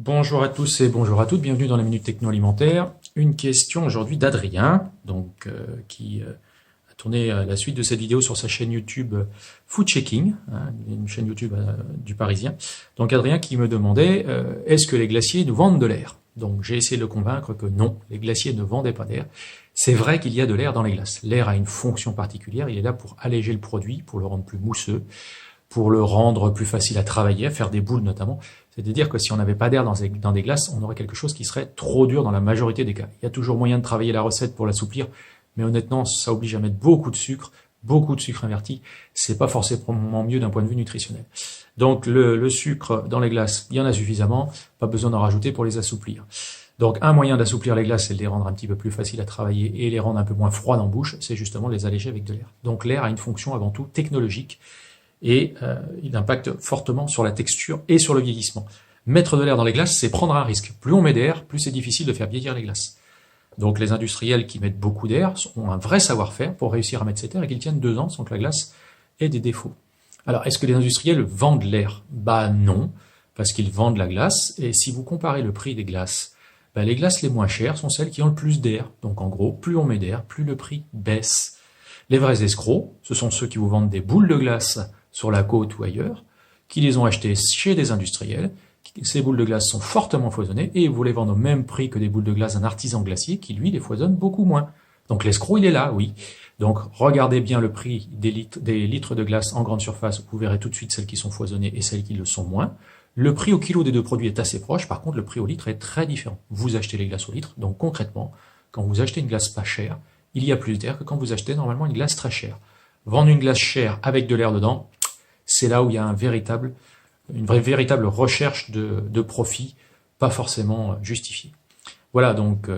Bonjour à tous et bonjour à toutes, bienvenue dans la Minute Techno Alimentaire. Une question aujourd'hui d'Adrien, qui a tourné la suite de cette vidéo sur sa chaîne YouTube Food Checking, une chaîne YouTube du Parisien. Donc Adrien qui me demandait, est-ce que les glaciers nous vendent de l'air? Donc j'ai essayé de le convaincre que non, les glaciers ne vendaient pas d'air. C'est vrai qu'il y a de l'air dans les glaces. L'air a une fonction particulière, il est là pour alléger le produit, pour le rendre plus mousseux, pour le rendre plus facile à travailler, à faire des boules notamment. C'est-à-dire que si on n'avait pas d'air dans des glaces, on aurait quelque chose qui serait trop dur dans la majorité des cas. Il y a toujours moyen de travailler la recette pour l'assouplir, mais honnêtement, ça oblige à mettre beaucoup de sucre inverti. C'est pas forcément mieux d'un point de vue nutritionnel. Donc le sucre dans les glaces, il y en a suffisamment, pas besoin d'en rajouter pour les assouplir. Donc un moyen d'assouplir les glaces, c'est de les rendre un petit peu plus faciles à travailler et les rendre un peu moins froides en bouche, c'est justement de les alléger avec de l'air. Donc l'air a une fonction avant tout technologique, et il impacte fortement sur la texture et sur le vieillissement. Mettre de l'air dans les glaces, c'est prendre un risque. Plus on met d'air, plus c'est difficile de faire vieillir les glaces. Donc les industriels qui mettent beaucoup d'air ont un vrai savoir-faire pour réussir à mettre cet air et qu'ils tiennent 2 ans sans que la glace ait des défauts. Alors, est-ce que les industriels vendent l'air? Bah non, parce qu'ils vendent la glace, et si vous comparez le prix des glaces, les glaces les moins chères sont celles qui ont le plus d'air. Donc en gros, plus on met d'air, plus le prix baisse. Les vrais escrocs, ce sont ceux qui vous vendent des boules de glace sur la côte ou ailleurs, qui les ont achetées chez des industriels. Ces boules de glace sont fortement foisonnées et vous les vendez au même prix que des boules de glace d'un artisan glacier qui, lui, les foisonne beaucoup moins. Donc l'escroc, il est là, oui. Donc regardez bien le prix des litres de glace en grande surface, vous verrez tout de suite celles qui sont foisonnées et celles qui le sont moins. Le prix au kilo des deux produits est assez proche, par contre le prix au litre est très différent. Vous achetez les glaces au litre, donc concrètement, quand vous achetez une glace pas chère, il y a plus d'air que quand vous achetez normalement une glace très chère. Vendre une glace chère avec de l'air dedans, c'est là où il y a une véritable recherche de profit, pas forcément justifiée. Voilà, donc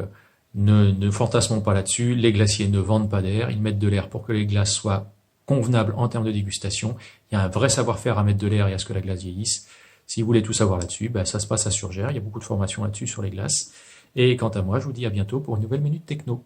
ne fantasmons pas là-dessus, les glaciers ne vendent pas d'air, ils mettent de l'air pour que les glaces soient convenables en termes de dégustation. Il y a un vrai savoir-faire à mettre de l'air et à ce que la glace vieillisse. Si vous voulez tout savoir là-dessus, ça se passe à Surgère, il y a beaucoup de formations là-dessus sur les glaces. Et quant à moi, je vous dis à bientôt pour une nouvelle Minute Techno.